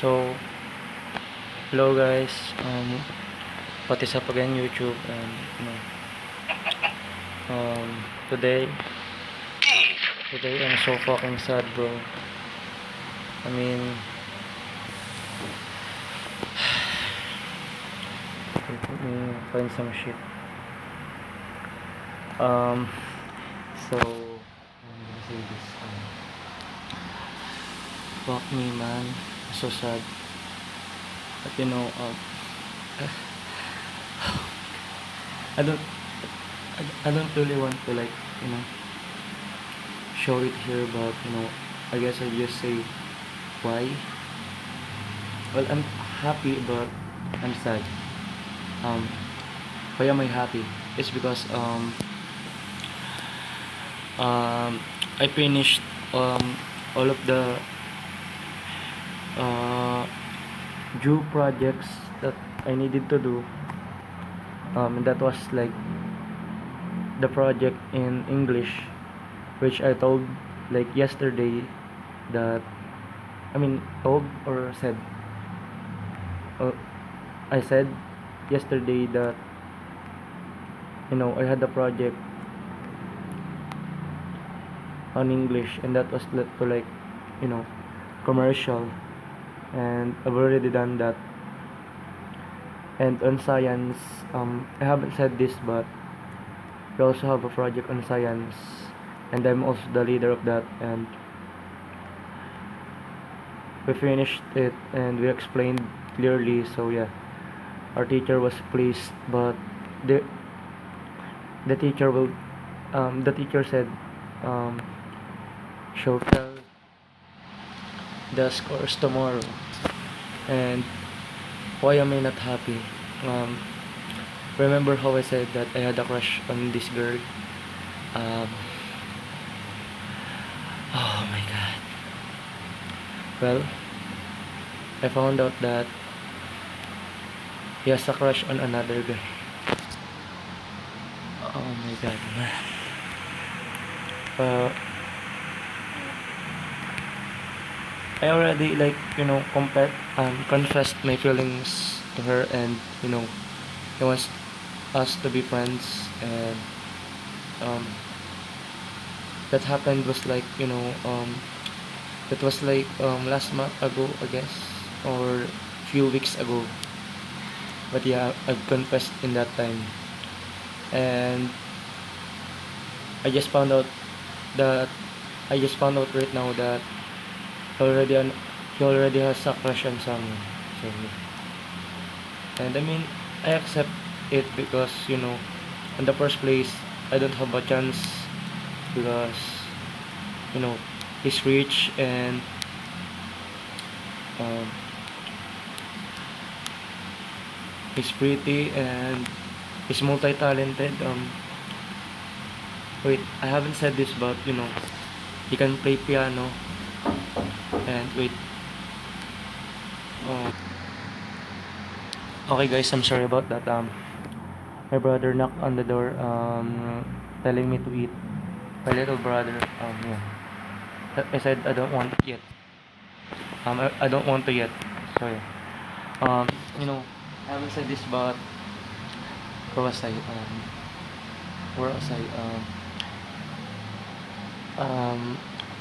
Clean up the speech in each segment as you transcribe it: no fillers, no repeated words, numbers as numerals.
So, hello guys. What is up again, YouTube? And um, today, today I'm so fucking sad, bro. I mean, let me find some shit. Um, so I'm gonna say this. Fuck me, man. I'm so sad. But I don't, I don't really want to show it here, but I guess I just say why. Well, I'm happy, but I'm sad. Um, why am I happy? It's because I finished all of the uh, due projects that I needed to do. And that was like the project in English, which I told like yesterday that told or said. Uh, I said yesterday that I had a project on English, and that was to you know commercial, and I've already done that. And on science, I haven't said this, but we also have a project on science, and I'm also the leader of that. And we finished it, and we explained clearly. So yeah, our teacher was pleased, but the the teacher will the teacher said um, she'll tell the scores tomorrow. And why am I not happy? Um, remember how I said that I had a crush on this girl? Um, oh my god. Well, I found out that he has a crush on another guy. Oh my god, man. Uh, I already confessed my feelings to her, and he wants us to be friends. And um, that happened was that was last month ago, I guess, or few weeks ago. But yeah, I've confessed in that time, and I just found out that I just found out right now that he already on, he already has a crush on someone. So, and I accept it because in the first place, I don't have a chance because you know he's rich, and um, he's pretty, and he's multi-talented. Wait, I haven't said this, but he can play piano. And wait, oh, okay guys, I'm sorry about that. My brother knocked on the door, telling me to eat. My little brother. Yeah. I said I don't want yet. I don't want to yet. So yeah. Um, you know, I haven't said this, but where was I? Where was I?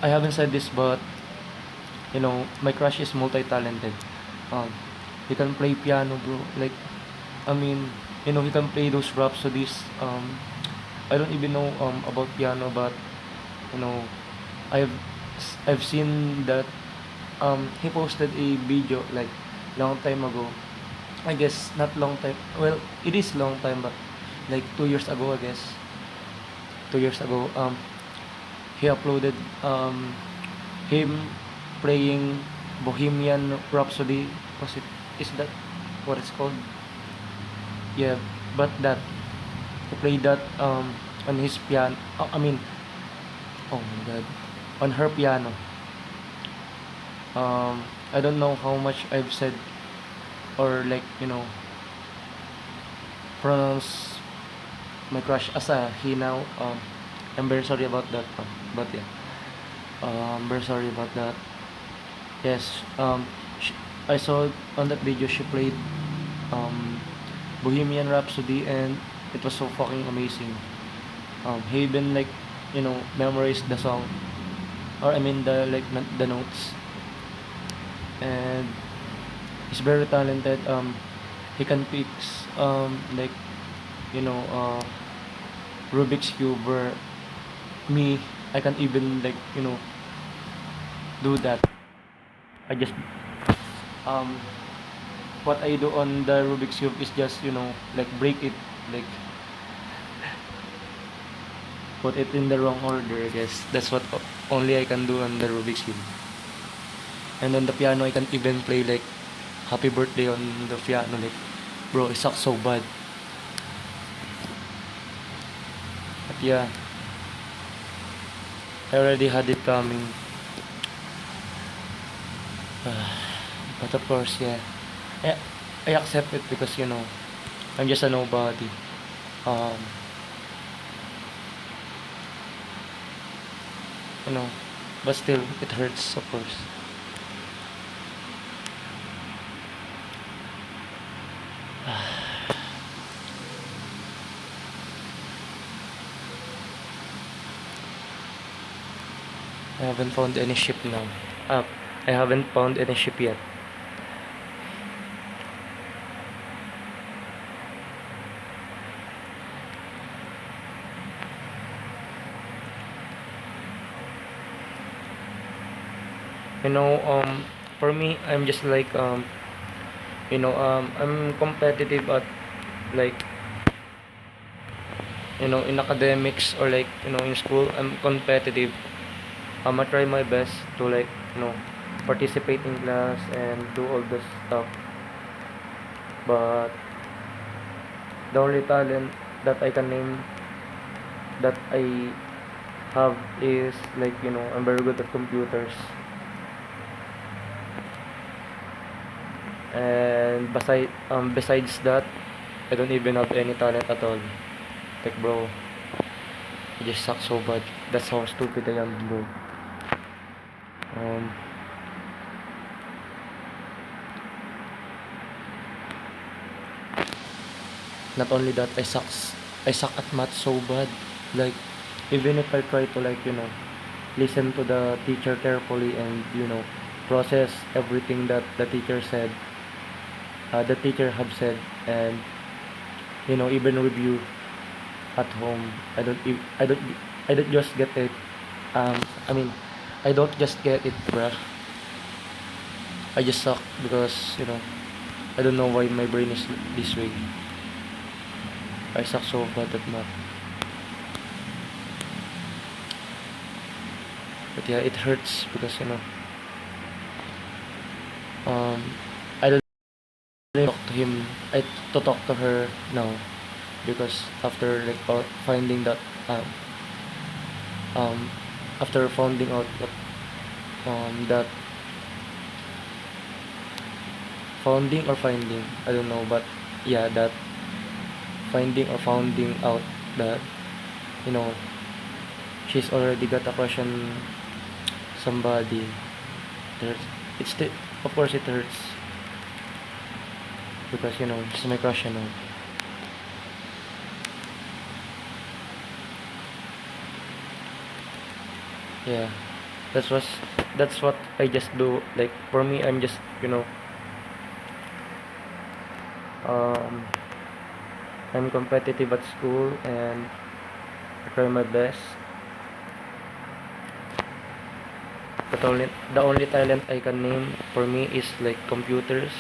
I haven't said this, but my crush is multi-talented. Um, he can play piano, bro. Like, he can play those rhapsodies. I don't even know about piano, but you know, I've I've seen that he posted a video like long time ago. I guess not long time. Well, it is long time, but like 2 years ago, I guess. 2 years ago, he uploaded him playing Bohemian Rhapsody. Was it? Is that what it's called? Yeah, but that he played that on his piano. Oh my god, on her piano. I don't know how much I've said or pronounce my crush as a he now. I'm very sorry about that. But yeah, very sorry about that. Yes. I saw on that video she played um, Bohemian Rhapsody, and it was so fucking amazing. He even like memorized the song, or I mean the the notes, and he's very talented. He can fix you know uh, Rubik's cube, where me, I can even do that. I just um what I do on the Rubik's cube is just like break it, like put it in the wrong order. I guess that's what only I can do on the Rubik's cube. And on the piano, I can even play like Happy Birthday on the piano. Like, bro, it sucks so bad. But yeah, I already had it coming. But of course, yeah, I, I accept it because I'm just a nobody. Um, you know, but still, it hurts, of course. I haven't found any ship now. Uh, I haven't found any ship yet. You know, for me, I'm just like I'm competitive at like in academics, or like in school. I'm competitive. I try my best to like participate in class and do all this stuff. But the only talent that I can name that I have is like I'm very good at computers. And besides that, I don't even have any talent at all. Like, bro, I just suck so bad. That's how stupid I am, bro. um Not only that, I suck at math so bad. Like, even if I try to like listen to the teacher carefully, and process everything that the teacher have said, and even review at home, I don't just get it. I mean, I don't just get it, bruh. I just suck because I don't know why my brain is this way. I suck so bad at math. But yeah, it hurts because um I don't really talk to him. To talk to her now, because after like finding that um um after finding out that founding or finding, I don't know, but yeah, that finding or founding out that you know she's already got a crush on somebody. There's it's the Of course it hurts because she's my crush, yeah. That's what I just do. Like, for me, I'm just um I'm competitive at school, and I try my best. But the only talent I can name for me is like computers.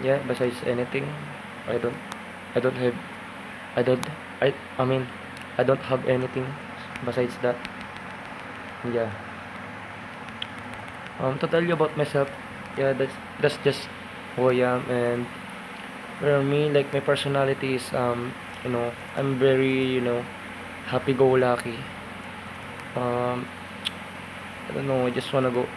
Yeah, besides anything, I don't I don't have I don't I mean I don't have anything besides that. Yeah. To tell you about myself, yeah, that's just who I am. And for me, like, my personality is I'm very happy go lucky. um I don't know, I just wanna go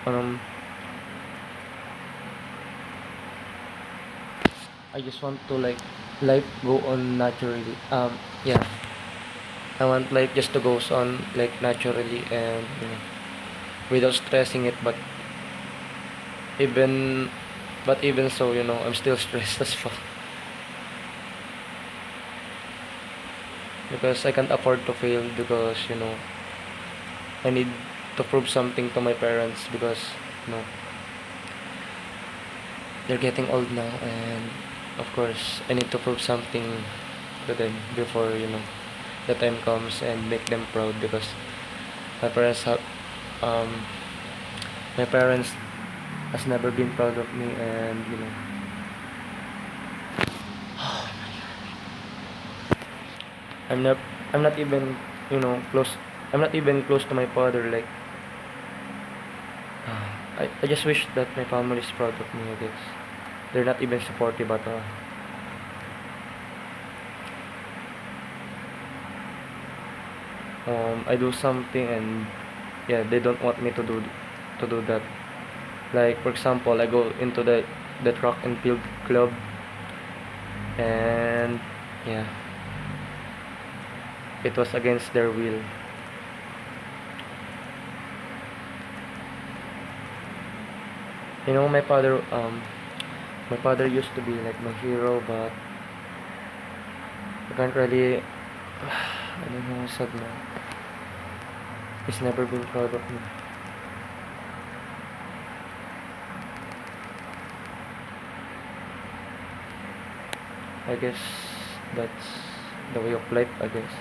I just want to like life go on naturally. Yeah, I want life just to goes on like naturally, and without stressing it. But Even, but even so, I'm still stressed as fuck. Because I can't afford to fail because, I need to prove something to my parents because, you know, they're getting old now and of course I need to prove something to them before, the time comes and make them proud because my parents have, um, my parents has never been proud of me and, I'm not, I'm not even, close, I'm not even close to my father like, I just wish that my family is proud of me, I guess. They're not even supportive at all. I do something and yeah, they don't want me to do that. Like for example, I go into the track and field club and yeah, it was against their will. My father used to be like my hero, but I can't really I don't know, sad now. He's never been proud of me. I guess that's the way of life, I guess.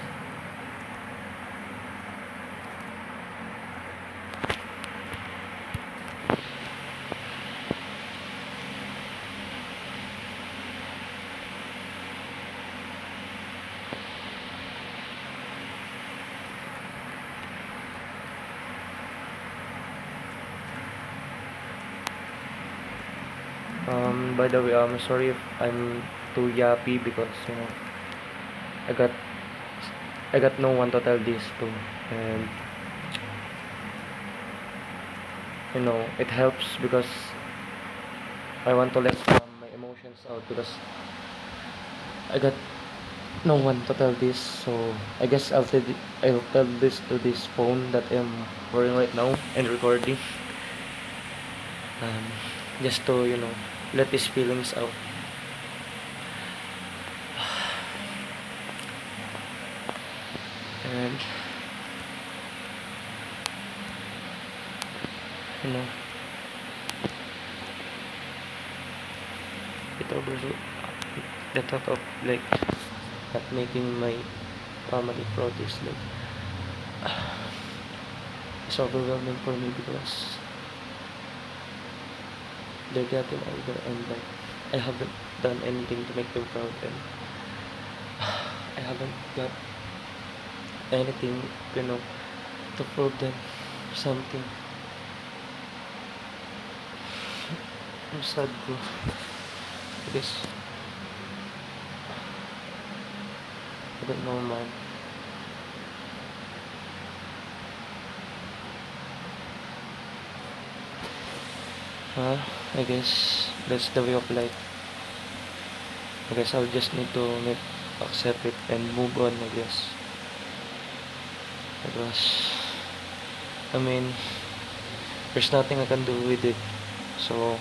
By the way, I'm sorry if I'm too yappy because I got I got no one to tell this to, and it helps because I want to let my emotions out because I got no one to tell this. So I guess I'll tell this to this phone that I'm wearing right now and recording, um, just to let these feelings out. And you know it over the thought of like not making my family proud is like it's overwhelming for me because they're getting older and like I haven't done anything to make them proud and I haven't got anything to prove them something. I'm sad, bro. I guess I don't know, man. Huh? I guess that's the way of life. I guess I'll just need to accept it and move on, I guess. Because, I mean, there's nothing I can do with it. So,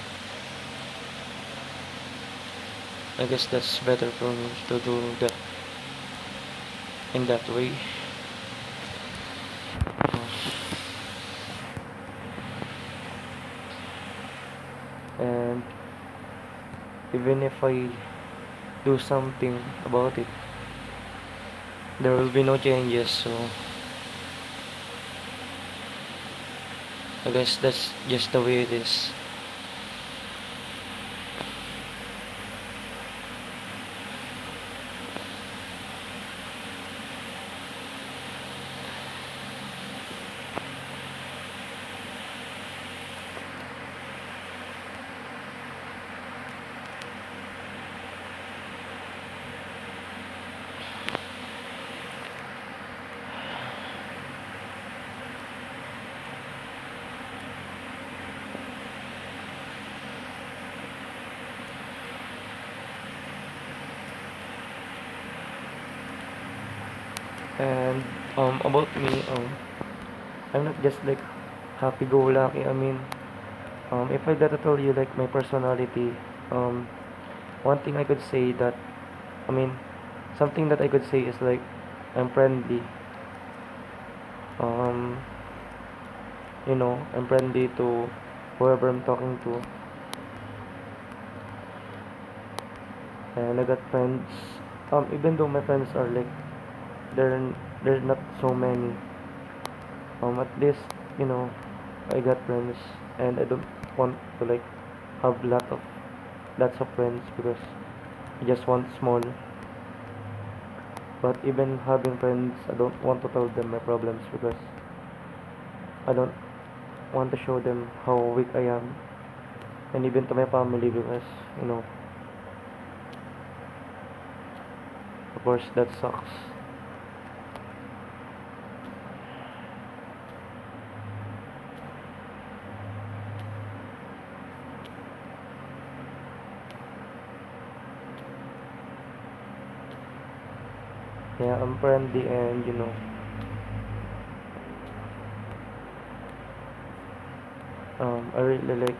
I guess that's better for me to do that in that way. And even if I do something about it, there will be no changes. So, I guess that's just the way it is. And about me, I'm not just like happy-go-lucky. I mean, If I gotta tell you like my personality, um, one thing I could say that, I mean, something that I could say is like I'm friendly. Um, I'm friendly to whoever I'm talking to, and I got friends. Even though my friends are like they're they're not so many. At least you know I got friends, and I don't want to like have lots of friends because I just want small. But even having friends, I don't want to tell them my problems because I don't want to show them how weak I am, and even to my family because you know, of course, that sucks. Yeah, I'm friendly, and I really like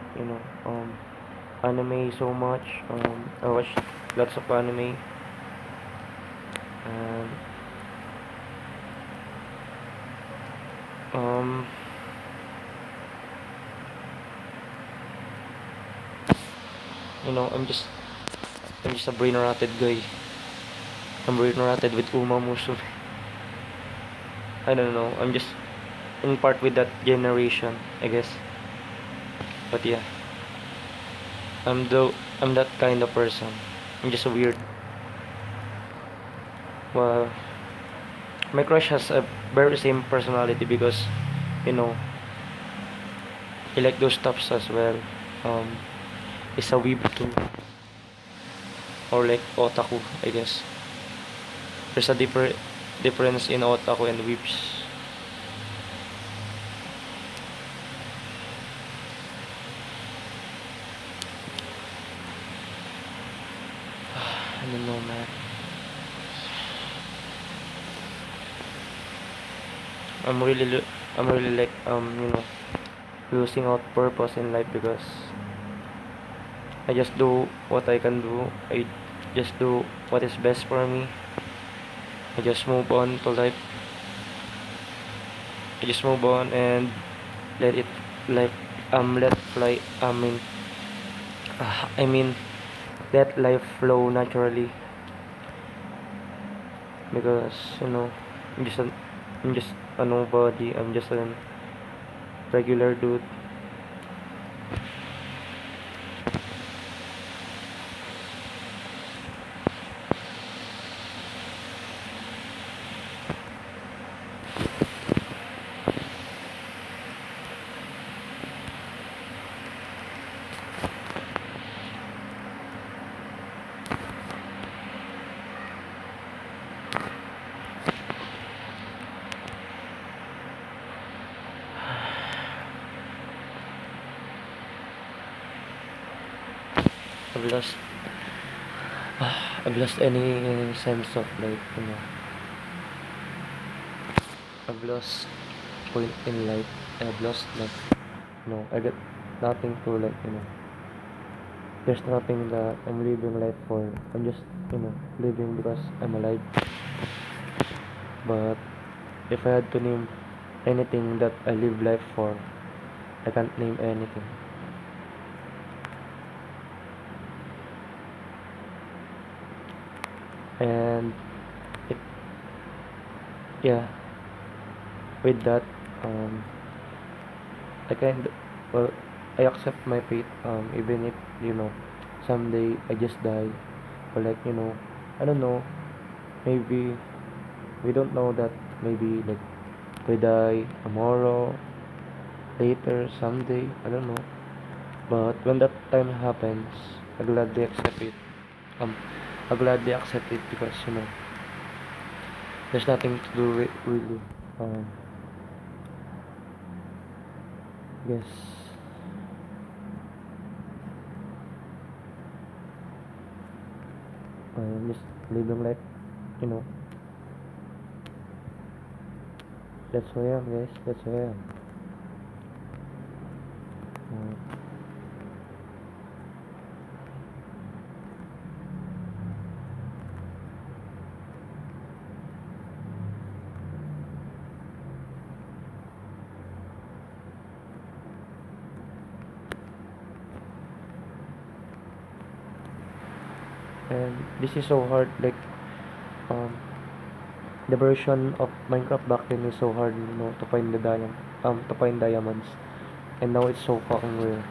anime so much. I watch lots of anime, and um, I'm just a brain rotted guy. I'm brain rotted with Uma Musume. I don't know. I'm just in part with that generation, I guess. But yeah, I'm that kind of person. I'm just a weird. Well, my crush has a very same personality because you know he like those stuffs as well. Um, he's a weeb too, or like otaku, I guess. There's a difference in otaku and weebs. I don't know, man. I'm really, I'm really like losing out purpose in life because I just do what I can do. I just do what is best for me. I just move on to life. I just move on and let it like let fly. I mean let life flow naturally because I'm just a, I'm just a nobody. I'm just a regular dude. I've lost I've lost any sense of like I've lost point in life. I've lost like I got nothing to like there's nothing that I'm living life for. I'm just living because I'm alive. But if I had to name anything that I live life for, I can't name anything. And it yeah, with that, I kind well, I accept my fate. Even if someday I just die, or like I don't know. Maybe we don't know that. Maybe like we die tomorrow, later, someday. I don't know. But when that time happens, I gladly accept it. Um, I gladly accept it because there's nothing to do with really. Um, yes, I'm just living life. You know, that's who I am, guys. That's who I am. And this is so hard, like um the version of Minecraft back then is so hard, to find to find diamonds. And now it's so fucking rare.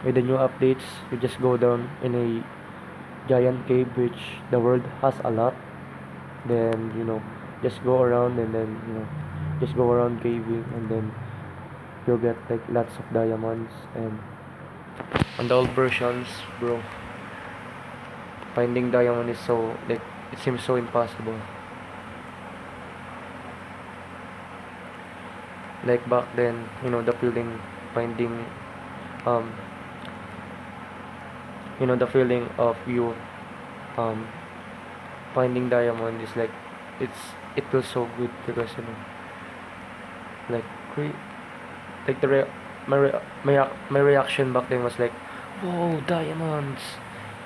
With the new updates, you just go down in a giant cave, which the world has a lot. Then just go around, and then just go around caving, and then you'll get like lots of diamonds. And on the old versions, bro, finding diamond is so, like, it seems so impossible. Like back then, the feeling finding um the feeling of you um finding diamond is like, it feels so good, because like like my reaction back then was like, whoa, diamonds,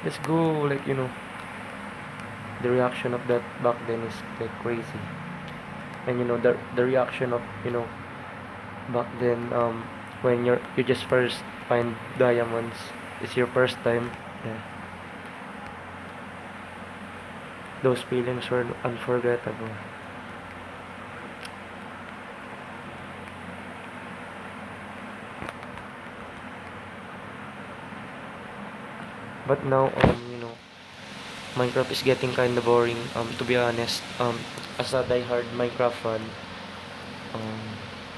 let's go, like, the reaction of that back then is like crazy. And the reaction of back then, when you just first find diamonds, it's your first time. Yeah, those feelings were unforgettable. But now, Minecraft is getting kind of boring, to be honest. As a diehard Minecraft fan, um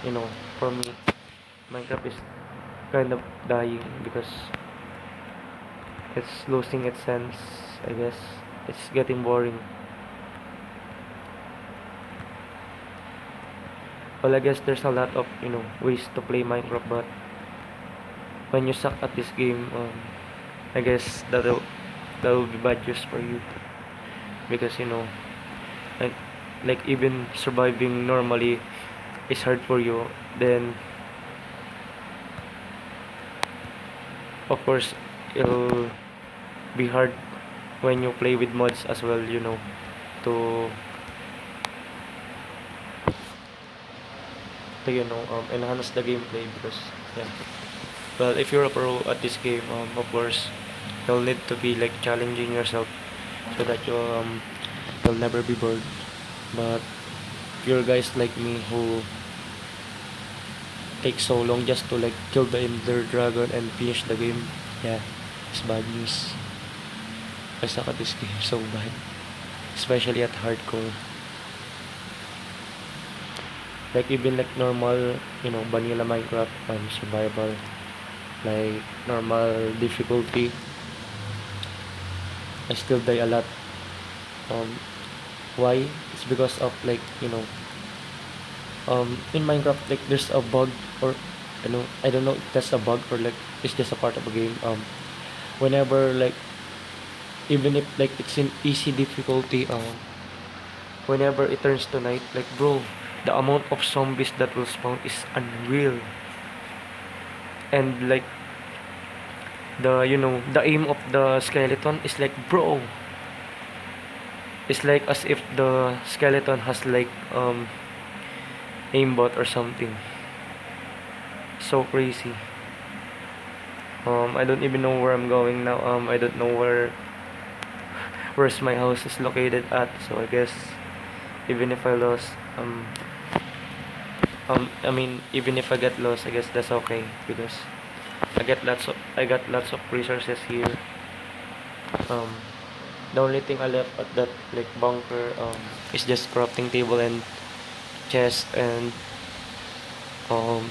you know for me, Minecraft is kind of dying, because it's losing its sense, I guess. It's getting boring. Well, I guess there's a lot of ways to play Minecraft, but when you suck at this game, I guess that'll be bad news for you, because like even surviving normally is hard for you. Then of course it'll be hard when you play with mods as well, to enhance the gameplay, because yeah, well, if you're a pro at this game, of course you'll need to be like challenging yourself, so that you'll never be bored. But if you're guys like me who take so long just to like kill the Ender Dragon and finish the game, yeah, it's bad news. I suck at this game so bad, especially at hardcore. Like even like normal, vanilla Minecraft, survival, like normal difficulty, I still die a lot. Um, why? It's because of like in Minecraft, like there's a bug, or I don't know if that's a bug or like it's just a part of the game. Whenever like, even if like it's in easy difficulty, whenever it turns to night, like, bro, the amount of zombies that will spawn is unreal. And like the aim of the skeleton is like, bro, it's like as if the skeleton has like aimbot or something. So crazy. I don't even know where I'm going now. I don't know where's my house is located at. So I guess even if I lost, I mean, even if I get lost, I guess that's okay, because I got lots of resources here. Um, the only thing I left at that like bunker is just crafting table and chest and um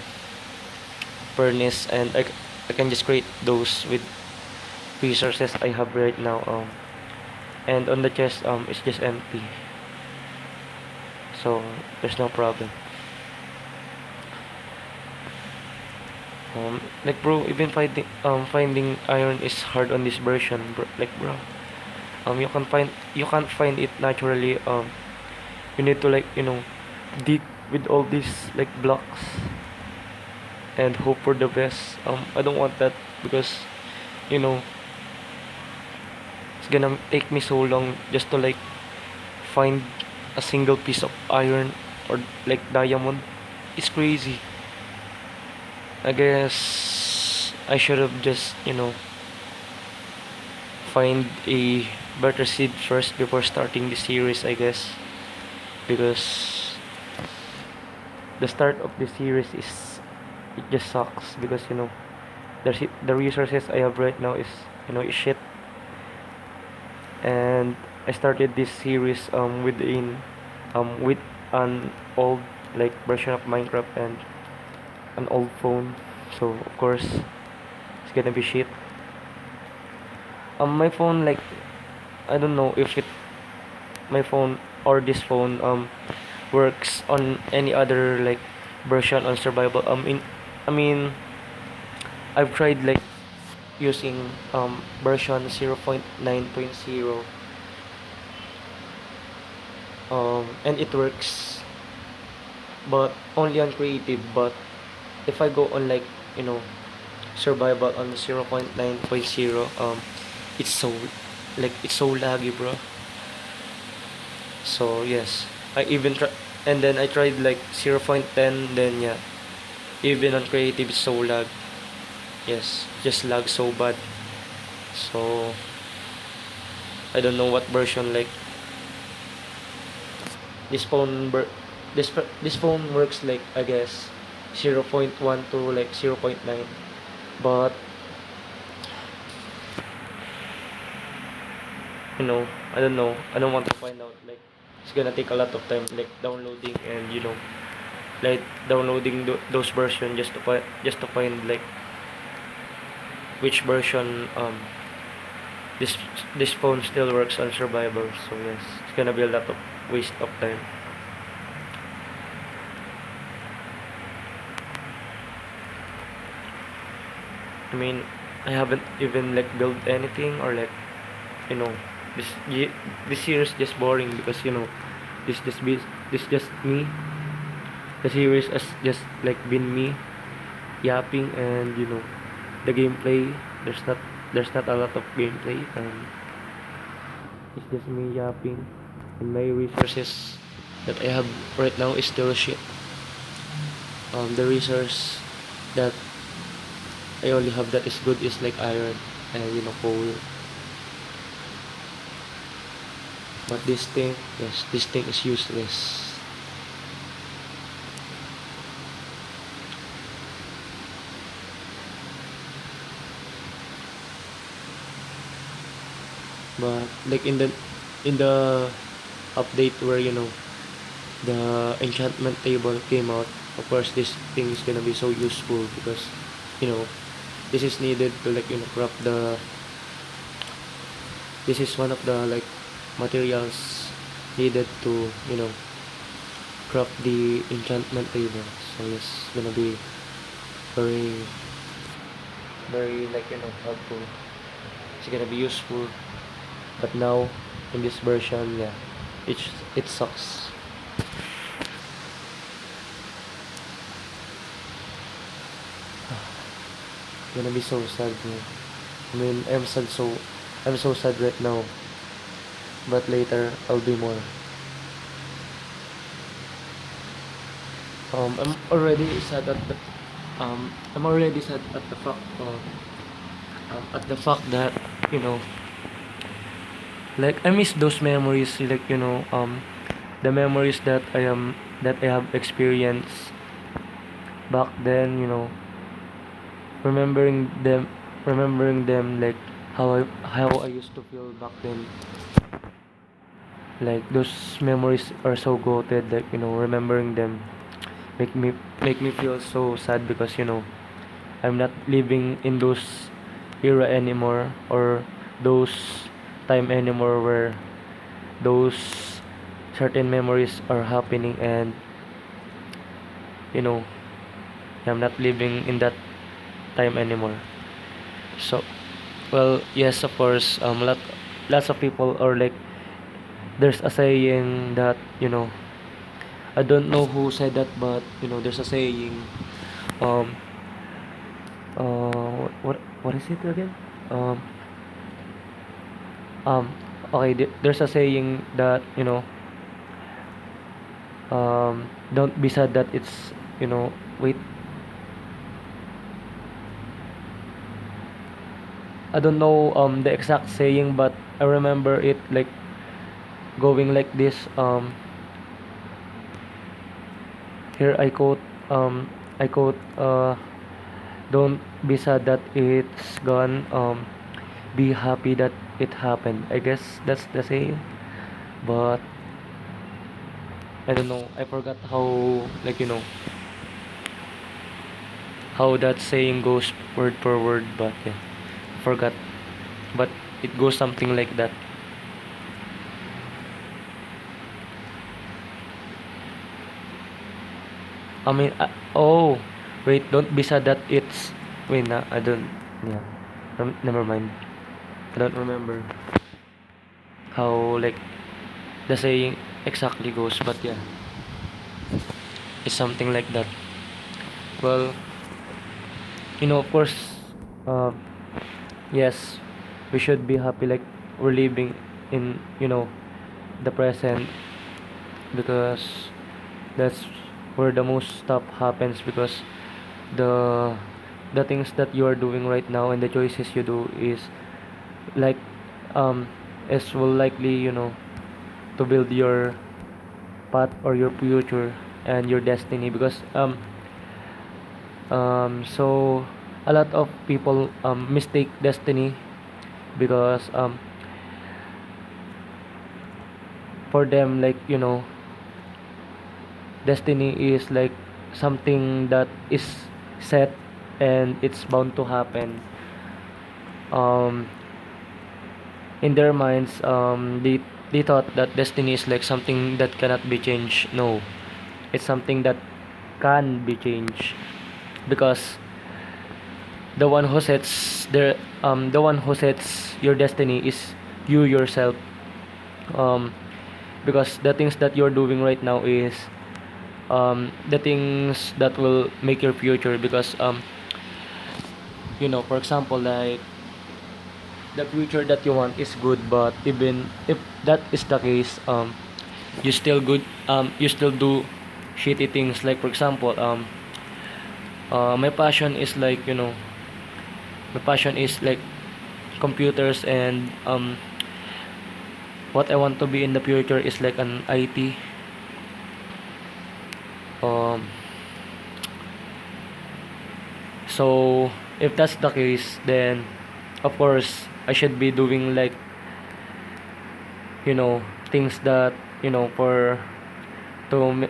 furnace, and I can just create those with resources I have right now. And on the chest, it's just empty, so there's no problem. Like, bro, even finding iron is hard on this version, bro. Like, bro, you can't find it naturally. You need to like dig with all these like blocks and hope for the best. I don't want that, because you know it's gonna take me so long just to like find a single piece of iron or like diamond. It's crazy. I guess I should have just find a better seed first before starting the series, I guess, because the start of the series is, it just sucks because the resources I have right now is, is shit. And I started this series with an old like version of Minecraft and an old phone, so of course it's gonna be shit. My phone, like, I don't know if it my phone or this phone works on any other like version on survival. I mean, I've tried like using version 0.9.0, and it works, but only on creative. But if I go on like, you know survival on 0.9.0, it's so, it's so laggy, bro. So yes, I even try, and then I tried like 0.10, then yeah, even on creative it's so lag. Yes, just lag so bad. So I don't know what version like this phone this phone works like, I guess, 0.1 to like 0.9. But I don't know. I don't want to find out, like, it's gonna take a lot of time, like downloading, and like downloading those version just to find like which version this this phone still works on survival. So yes, it's gonna be a lot of waste of time. I mean, I haven't even like built anything, or like, you know this this series just boring because this just be this just me. The series has just like been me yapping, and the gameplay, there's not a lot of gameplay, and it's just me yapping, and my resources that I have right now is still shit. The resource that I only have that is good is like iron and coal. But this thing, yes, this thing is useless. But like in the update where the enchantment table came out, of course this thing is gonna be so useful because you know this is needed to like craft the this is one of the like materials needed to craft the enchantment table. So yes, it's gonna be very very like helpful. It's gonna be useful. But now in this version, yeah, it sucks. Gonna be so sad, man. I mean, I'm so sad right now, but later I'll be more. I'm already sad at the I'm already sad at the fact that you know like I miss those memories, like the memories that I have experienced back then, remembering them remembering them, like how I used to feel back then. Like those memories are so goated, like remembering them make me make me feel so sad because I'm not living in those era anymore, or those time anymore where those certain memories are happening, and you know I'm not living in that time anymore. So, well, yes, of course, lots of people, or like there's a saying that I don't know who said that, but there's a saying, um what is it again? um um okay, there's a saying that don't be sad that it's wait, I don't know the exact saying, but I remember it like going like this. Here I quote don't be sad that it's gone. Be happy that it happened. I guess that's the saying, but I don't know. I forgot how, like, how that saying goes word per word, but yeah, I forgot. But it goes something like that. I mean, oh, wait, don't be sad that it's. Wait, I don't. Yeah, never mind. I don't remember how, like, the saying exactly goes, but yeah, it's something like that. Well, of course, uh, yes, we should be happy, like, we're living in, the present, because that's where the most stuff happens, because the the things that you are doing right now and the choices you do is like um is will likely, to build your path or your future and your destiny, because so a lot of people mistake destiny, because for them, like, destiny is like something that is set and it's bound to happen. um in their minds, they thought that destiny is like something that cannot be changed. No, it's something that can be changed, because the one who sets your destiny is you yourself. um because the things that you're doing right now is the things that will make your future, because for example, like, the future that you want is good, but even if that is the case, you still do shitty things. Like, for example, my passion is like, computers, and what I want to be in the future is like an IT. um so if that's the case, then of course I should be doing, like, things that, for to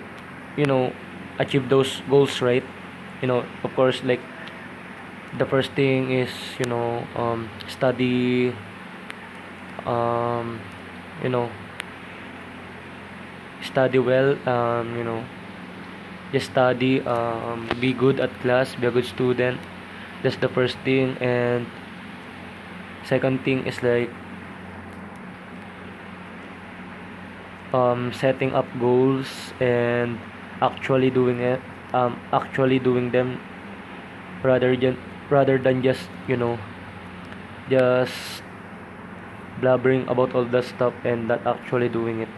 achieve those goals, right? Of course, like, the first thing is, study, um you know study well, just study, be good at class, be a good student. That's the first thing. And second thing is like setting up goals and actually doing them, rather than just, just blabbering about all that stuff and not actually doing it.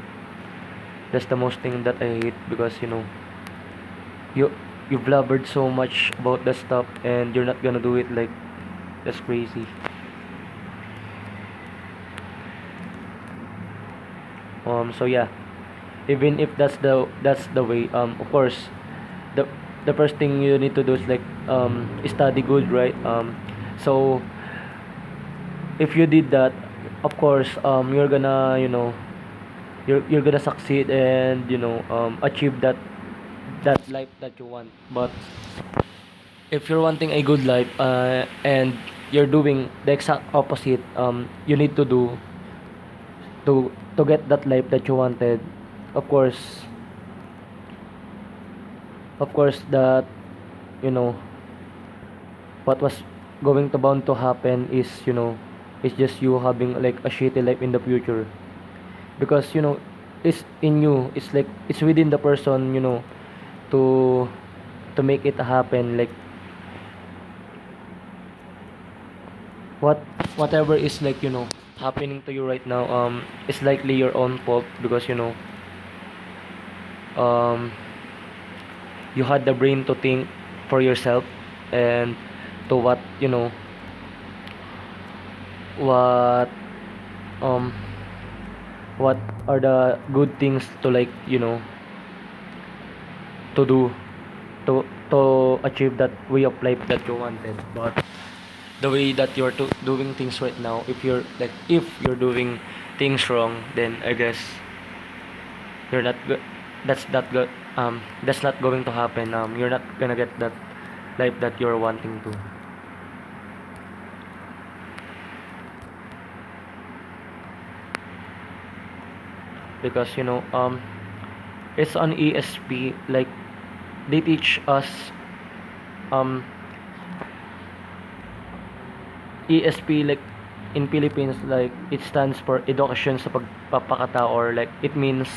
That's the most thing that I hate, because you you blabbered so much about that stuff and you're not gonna do it. Like, that's crazy. So yeah, even if that's the way, of course, the the first thing you need to do is like study good, right? So if you did that, of course, you're gonna, you're gonna succeed and, achieve that life that you want. But if you're wanting a good life, and you're doing the exact opposite, you need to do to get that life that you wanted. Of course, that, you know what was going to bound to happen is, it's just you having like a shitty life in the future, because, it's in you, it's like it's within the person, to make it happen. Like, what whatever is, like, happening to you right now, it's likely your own fault, because, um you had the brain to think for yourself, and to what, what um what are the good things to, like, to do to achieve that way of life that you wanted. But the way that you're doing things right now, if you're doing things wrong, then I guess you're not good. That's not going to happen. You're not gonna get that life that you're wanting to. Because it's on ESP, like they teach us, um ESP, like in Philippines, like it stands for Education sa Pagpapakatao, or like it means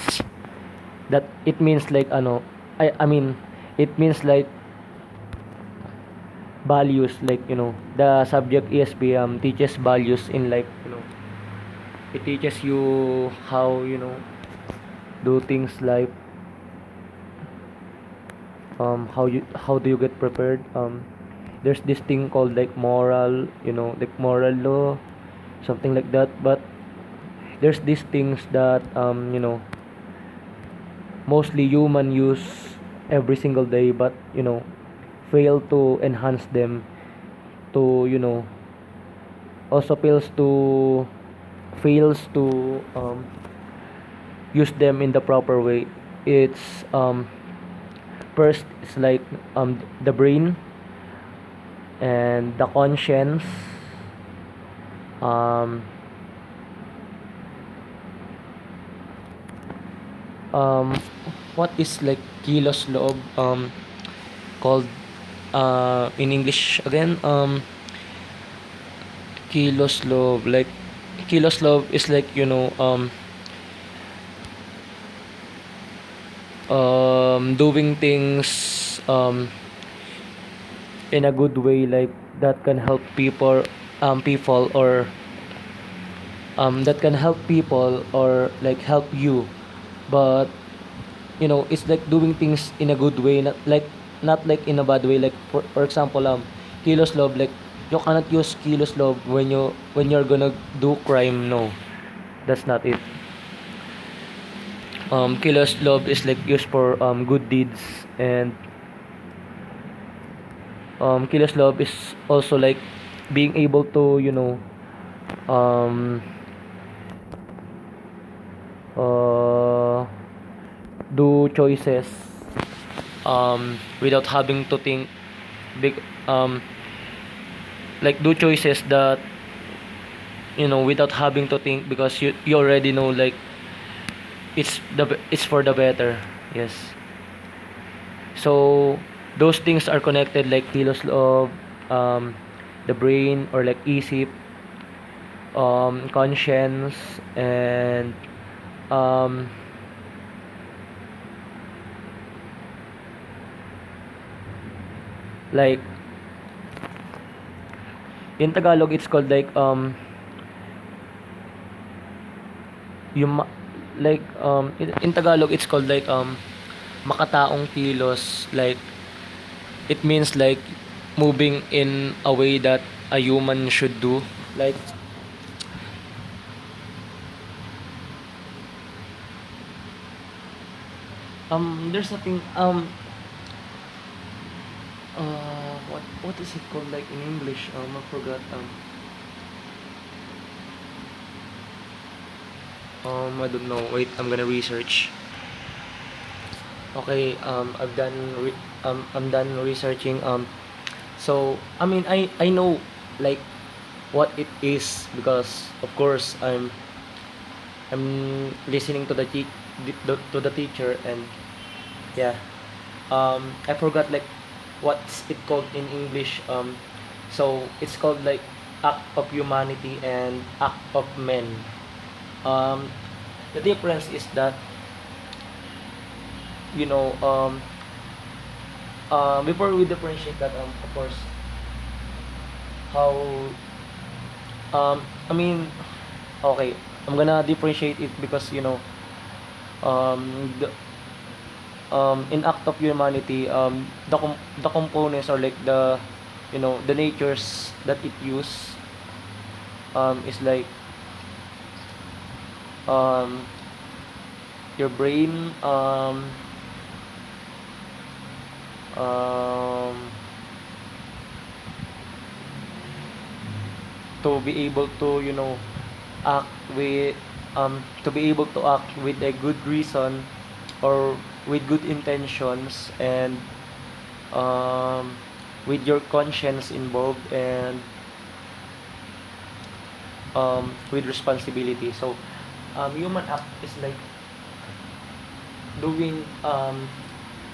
like I mean it means like values, like the subject ESP teaches values in life. It teaches you how do things, like how do you get prepared. There's this thing called like moral, like moral law, something like that. But there's these things that mostly human use every single day, but fail to enhance them, to also fails to use them in the proper way. It's first, it's like the brain and the conscience. um um what is like kilos loob, called in English again, kilos loob, like kilos loob is like doing things in a good way, like that can help people, or that can help people, or like help you. But it's like doing things in a good way, not like in a bad way. Like for example, kilos love, like you cannot use kilos love when you're gonna do crime. No, that's not it. Kilos love is like used for good deeds. And kilos love is also like being able to um uh do choices without having to think big, like do choices that without having to think, because you already know, like it's for the better. Yes. So those things are connected, like kilos of the brain, or like isip, conscience, and um like in Tagalog it's called like yung like in Tagalog it's called like makataong kilos. Like it means like moving in a way that a human should do. Like there's nothing, what is it called, like in English, I forgot. I don't know, wait, I'm gonna research. Okay, I'm done researching. So I mean, I know like what it is, because of course I'm listening to the teacher. And yeah, I forgot like what's it called in English. So it's called like act of humanity and act of men. um the difference is that, you know um before we differentiate that, of course, how I mean, okay, I'm gonna differentiate it, because the in act of humanity, the components, or like the natures that it use, is like um your brain um to be able to act with to be able to act with a good reason or with good intentions, and um with your conscience involved, and with responsibility. So human act is like doing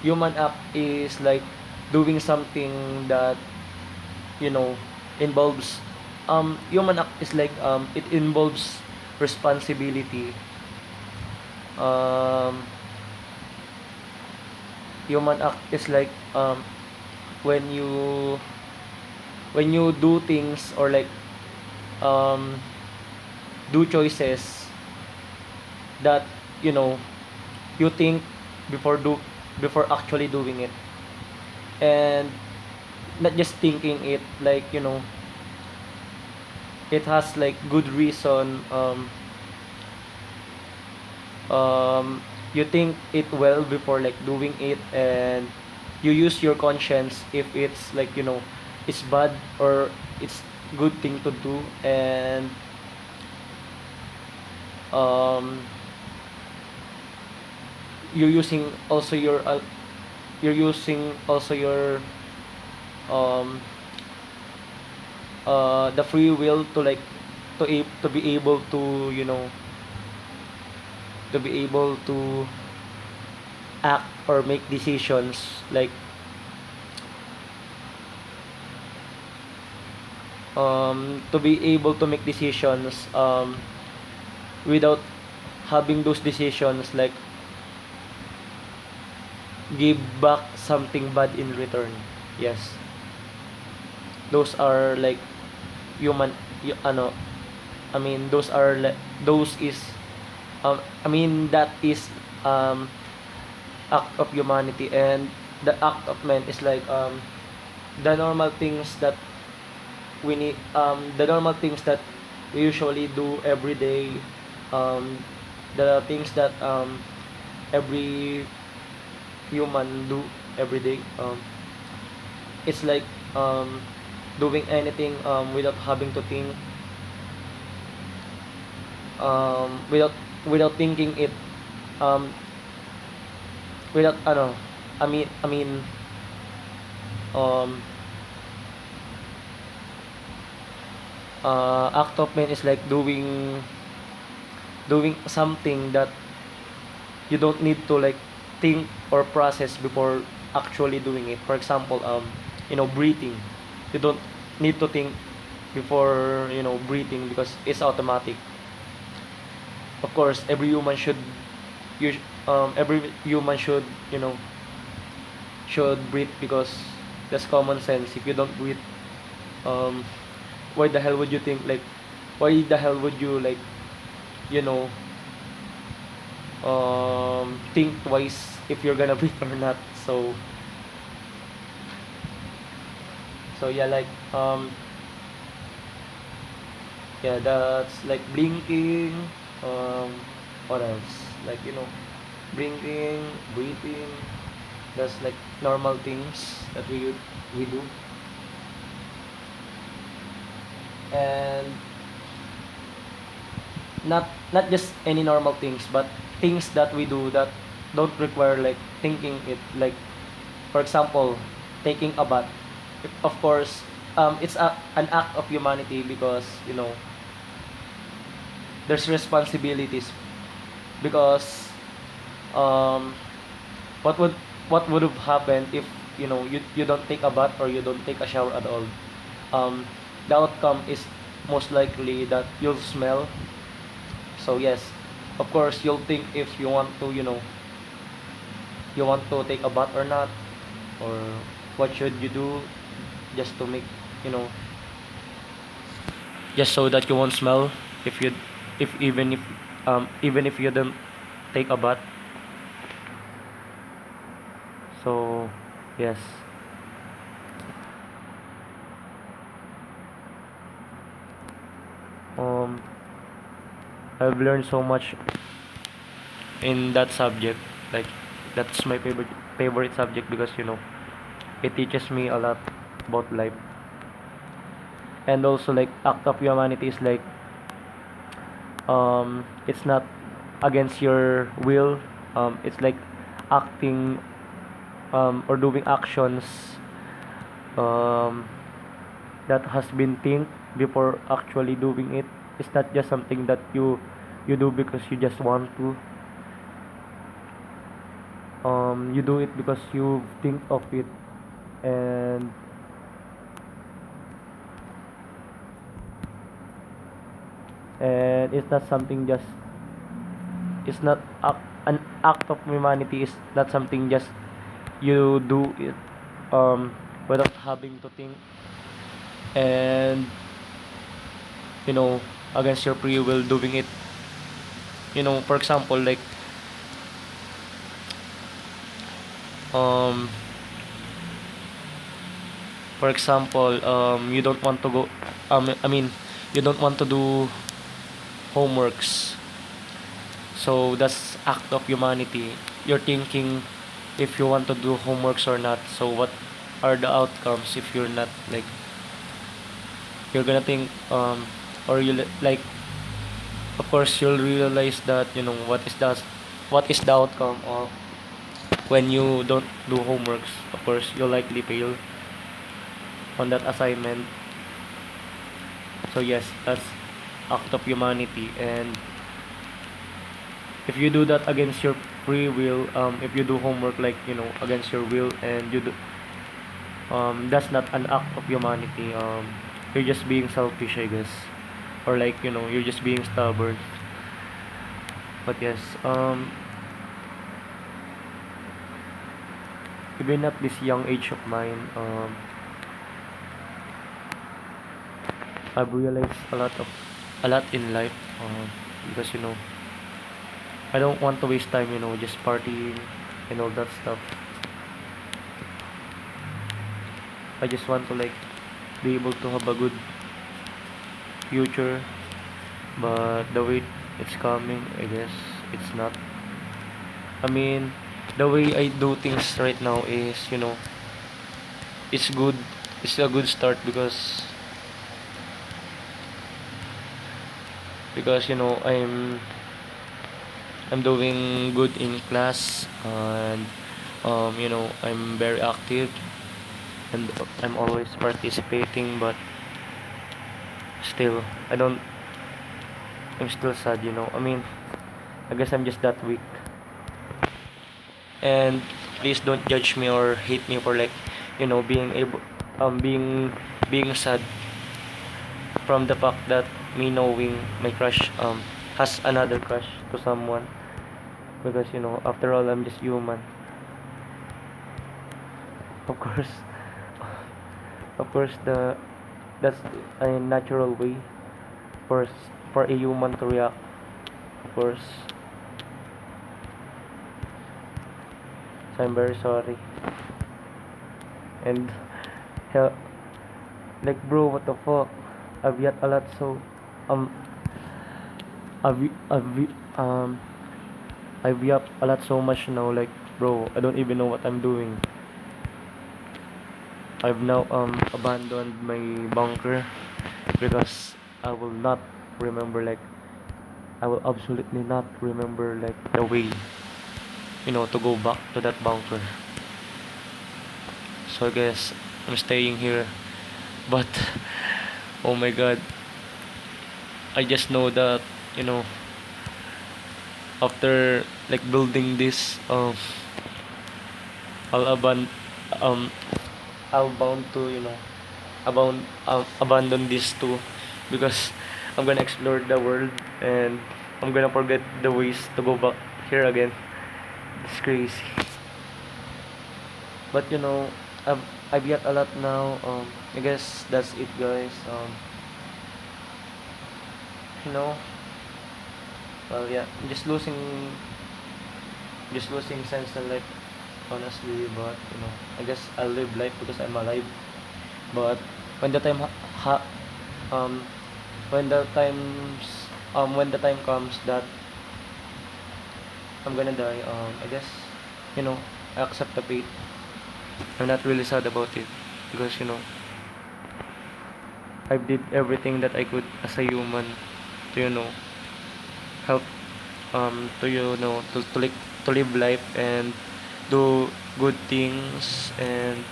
human act is like doing something that you know involves human act is like it involves responsibility. um Human act is like when you do things, or like um do choices that you know you think before actually doing it, and not just thinking it, like it has like good reason. You think it well before like doing it, and you use your conscience if it's like it's bad or it's good thing to do. And um you're using also your you're using also your um the free will to like to be able to to be able to act or make decisions, like to be able to make decisions without having those decisions like give back something bad in return. Yes, those are like human ano I mean those are those is I mean that is um act of humanity. And the act of man is like the normal things that we need the normal things that we usually do every day, um the things that every human do every day. It's like um doing anything without having to think, without thinking it, um without I mean um act of man is like doing something that you don't need to like think or process before actually doing it. For example, breathing. You don't need to think before breathing, because it's automatic. Of course, every human should breathe, because that's common sense. If you don't breathe, um why the hell would you think like why the hell would you like you know think twice if you're gonna breathe or not? So yeah, like yeah, that's like blinking. um what else? Like blinking, breathing. That's like normal things that we do. And not just any normal things, but things that we do that don't require like thinking it. Like for example, taking a bath. Of course, it's an act of humanity, because there's responsibilities. Because um what would have happened if you don't take a bath, or you don't take a shower at all? The outcome is most likely that you'll smell. So yes, of course you'll think if you want to take a bath or not, or what should you do, just to make you know just so that you won't smell, if you if even if you don't take a bath. So yes. um I've learned so much in that subject. Like that's my favorite subject because it teaches me a lot about life. And also like act of humanity is like it's not against your will. It's like acting or doing actions um that has been think before actually doing it. It's not just something that you do because you just want to. You do it because you think of it, and it's not something just, it's not an act of humanity is not something just you do it without having to think, and you know against your free will doing it. For example, like um you don't want to go, I mean, you don't want to do homeworks, so that's act of humanity. You're thinking if you want to do homeworks or not, so what are the outcomes if you're not, like you're gonna think, or like of course you'll realize that what is the outcome of when you don't do homeworks. Of course you'll likely fail on that assignment. So yes, that's act of humanity. And if you do that against your free will, if you do homework like against your will, and you do, that's not an act of humanity. You're just being selfish, I guess, or like you're just being stubborn. But yes, even at this young age of mine, I've realized a lot in life, because I don't want to waste time, just partying and all that stuff. I just want to like be able to have a good future, but the way it's coming, I guess it's not. I mean, the way I do things right now is, it's good. It's a good start because I'm doing good in class, and I'm very active, and I'm always participating, but still I don't I'm still sad, I mean, I guess I'm just that weak. And please don't judge me or hate me for like being able being sad from the fact that me knowing my crush has another crush to someone, because after all I'm just human. Of course, of course, that's a natural way for for a human to react, of course. So I'm very sorry. And hell, like bro, what the fuck? I've yet a lot, so um I've I've um I've yapped a lot so much now, like bro, I don't even know what I'm doing. I've now abandoned my bunker because I will not remember, like I will absolutely not remember like the way to go back to that bunker. So I guess I'm staying here, but oh my god, I just know that you know after like building this, I'll um I'll bound to abandon this too, because I'm gonna explore the world, and I'm gonna forget the ways to go back here again. It's crazy. But I've yet a lot now. I guess that's it, guys. You know, well, yeah, I'm just losing sense in life, honestly. But I guess I'll live life because I'm alive. But when the time ha- um when when the time comes that I'm gonna die, I guess, you know, I accept the fate. I'm not really sad about it because, I did everything that I could as a human to, help, to live life and do good things and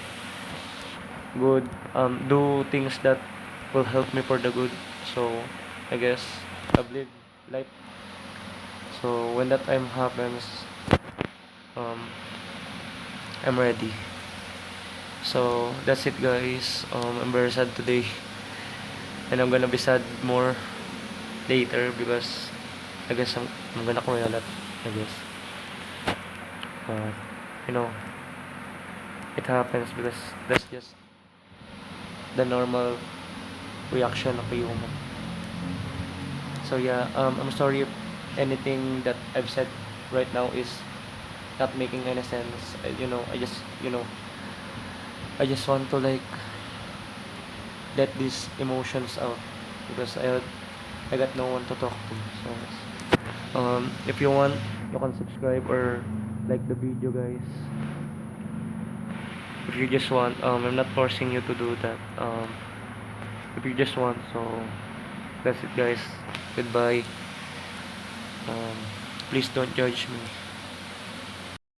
do things that will help me for the good. So I guess I've lived life. So when that time happens, um, I'm ready. So that's it, guys. I'm very sad today, and I'm gonna be sad more later because I guess I'm gonna cry a lot. I guess, but you know, it happens because that's just the normal reaction of a human. So yeah, I'm sorry if anything that I've said right now is not making any sense. I just want to like let these emotions out because I got no one to talk to. So if you want, you can subscribe or like the video, guys. If you just want, I'm not forcing you to do that. If you just want, so that's it, guys. Goodbye. Um, please don't judge me.